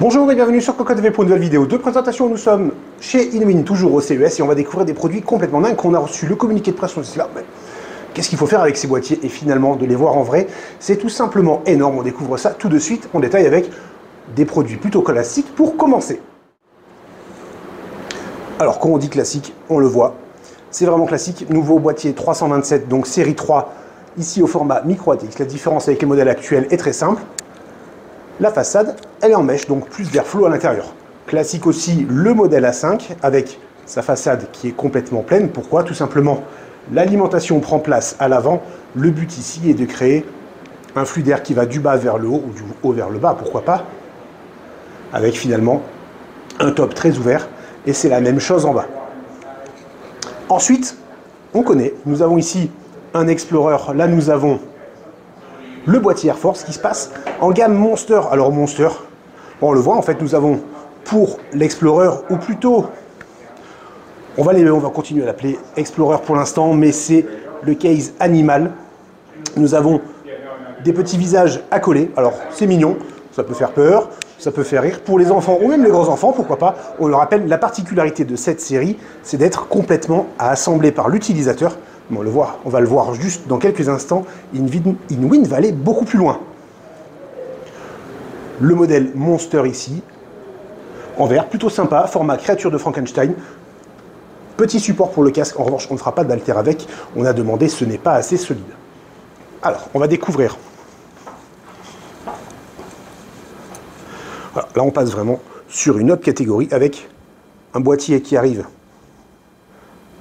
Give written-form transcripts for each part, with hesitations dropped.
Bonjour et bienvenue sur CocoTV pour une nouvelle vidéo de présentation. Nous sommes chez Inwin, toujours au CES, et on va découvrir des produits complètement dingues qu'on a reçu le communiqué de presse. On s'est dit là, qu'est-ce qu'il faut faire avec ces boîtiers? Et finalement, de les voir en vrai, c'est tout simplement énorme. On découvre ça tout de suite en détail avec des produits plutôt classiques pour commencer. Alors, quand on dit classique, on le voit, c'est vraiment classique. Nouveau boîtier 327, donc série 3, ici au format micro ATX. La différence avec les modèles actuels est très simple. La façade, elle est en mèche, donc plus d'airflow à l'intérieur. Classique aussi le modèle A5 avec sa façade qui est complètement pleine. Pourquoi? Tout simplement, l'alimentation prend place à l'avant. Le but ici est de créer un flux d'air qui va du bas vers le haut ou du haut vers le bas, pourquoi pas, avec finalement un top très ouvert. Et c'est la même chose en bas. Ensuite, on connaît, nous avons ici un Explorer. Là, nous avons le boîtier Air Force qui se passe en gamme Monster. Alors Monster, on le voit, en fait, nous avons pour l'Explorer, ou plutôt, on va continuer à l'appeler Explorer pour l'instant, mais c'est le case animal. Nous avons des petits visages accolés. Alors c'est mignon, ça peut faire peur, ça peut faire rire. Pour les enfants ou même les grands enfants, pourquoi pas. On le rappelle, la particularité de cette série, c'est d'être complètement à assembler par l'utilisateur. On va le voir juste dans quelques instants. Inwin va aller beaucoup plus loin. Le modèle Monster ici, en verre, plutôt sympa, format créature de Frankenstein. Petit support pour le casque, en revanche, on ne fera pas d'haltère avec. On a demandé, ce n'est pas assez solide. Alors, on va découvrir. Voilà, là, on passe vraiment sur une autre catégorie avec un boîtier qui arrive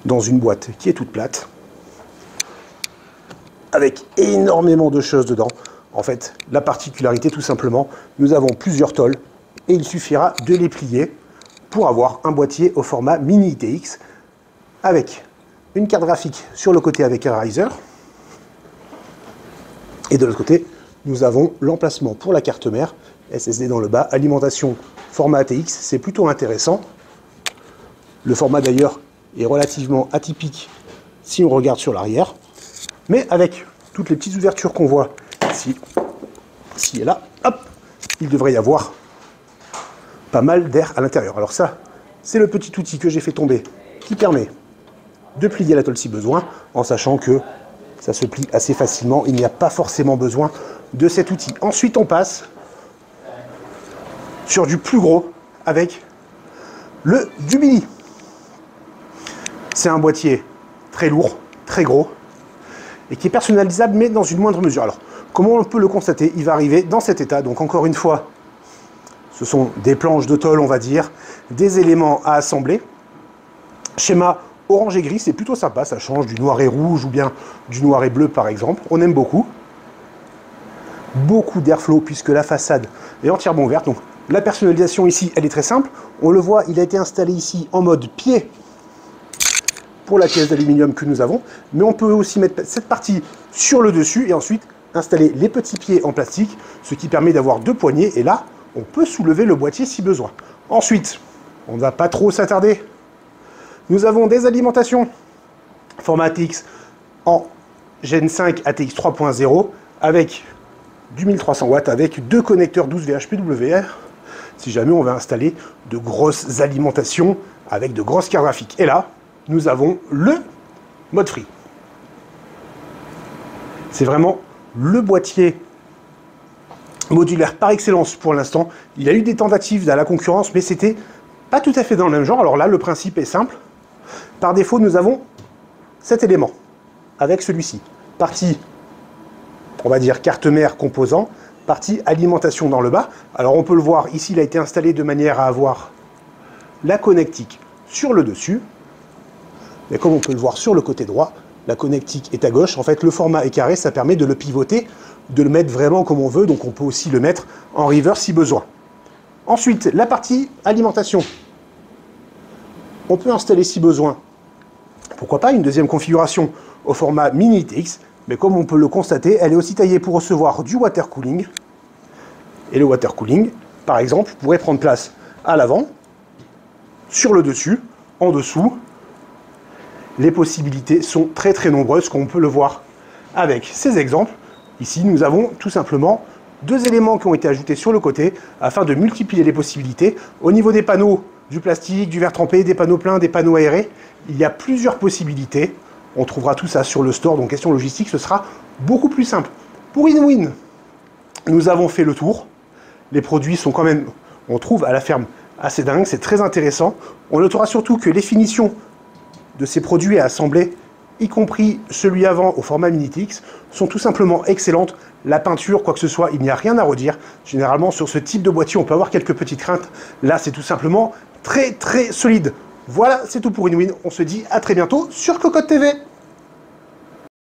dans une boîte qui est toute plate, avec énormément de choses dedans. En fait, la particularité, tout simplement, nous avons plusieurs tôles et il suffira de les plier pour avoir un boîtier au format mini ITX avec une carte graphique sur le côté avec un riser. Et de l'autre côté, nous avons l'emplacement pour la carte mère, SSD dans le bas, alimentation format ATX, c'est plutôt intéressant. Le format d'ailleurs est relativement atypique si on regarde sur l'arrière. Mais avec toutes les petites ouvertures qu'on voit ici et là, hop, il devrait y avoir pas mal d'air à l'intérieur. Alors ça, c'est le petit outil que j'ai fait tomber qui permet de plier la tôle si besoin, en sachant que ça se plie assez facilement. Il n'y a pas forcément besoin de cet outil. Ensuite, on passe sur du plus gros avec le Dubini. C'est un boîtier très lourd, très gros, et qui est personnalisable, mais dans une moindre mesure. Alors, comment on peut le constater? Il va arriver dans cet état. Donc, encore une fois, ce sont des planches de tôle, on va dire, des éléments à assembler. Schéma orange et gris, c'est plutôt sympa. Ça change du noir et rouge ou bien du noir et bleu, par exemple. On aime beaucoup. Beaucoup d'airflow, puisque la façade est entièrement ouverte. Donc, la personnalisation ici, elle est très simple. On le voit, il a été installé ici en mode pied pour la pièce d'aluminium que nous avons, mais on peut aussi mettre cette partie sur le dessus et ensuite installer les petits pieds en plastique, ce qui permet d'avoir deux poignées, et là, on peut soulever le boîtier si besoin. Ensuite, on ne va pas trop s'attarder. Nous avons des alimentations format ATX en Gen 5 ATX 3.0 avec du 1300 watts, avec deux connecteurs 12 VHPWR, si jamais on veut installer de grosses alimentations avec de grosses cartes graphiques. Et là, nous avons le mode free. C'est vraiment le boîtier modulaire par excellence pour l'instant. Il y a eu des tentatives à la concurrence, mais c'était pas tout à fait dans le même genre. Alors là, le principe est simple. Par défaut, nous avons cet élément avec celui-ci. Partie, on va dire, carte mère composant, partie alimentation dans le bas. Alors on peut le voir, ici, il a été installé de manière à avoir la connectique sur le dessus. Mais comme on peut le voir sur le côté droit, la connectique est à gauche. En fait, le format est carré, ça permet de le pivoter, de le mettre vraiment comme on veut. Donc, on peut aussi le mettre en reverse si besoin. Ensuite, la partie alimentation. On peut installer si besoin, pourquoi pas, une deuxième configuration au format mini ITX. Mais comme on peut le constater, elle est aussi taillée pour recevoir du water cooling. Et le water cooling, par exemple, pourrait prendre place à l'avant, sur le dessus, en dessous. Les possibilités sont très très nombreuses, comme on peut le voir avec ces exemples. Ici, nous avons tout simplement 2 éléments qui ont été ajoutés sur le côté afin de multiplier les possibilités. Au niveau des panneaux, du plastique, du verre trempé, des panneaux pleins, des panneaux aérés, il y a plusieurs possibilités. On trouvera tout ça sur le store, donc question logistique, ce sera beaucoup plus simple. Pour InWin, nous avons fait le tour. Les produits sont quand même, on trouve à la ferme, assez dingues, c'est très intéressant. On notera surtout que les finitions de ces produits à assembler, y compris celui avant au format Minitix, sont tout simplement excellentes. La peinture, quoi que ce soit, il n'y a rien à redire. Généralement, sur ce type de boîtier, on peut avoir quelques petites craintes. Là, c'est tout simplement très très solide. Voilà, c'est tout pour InWin. On se dit à très bientôt sur Cocotte TV.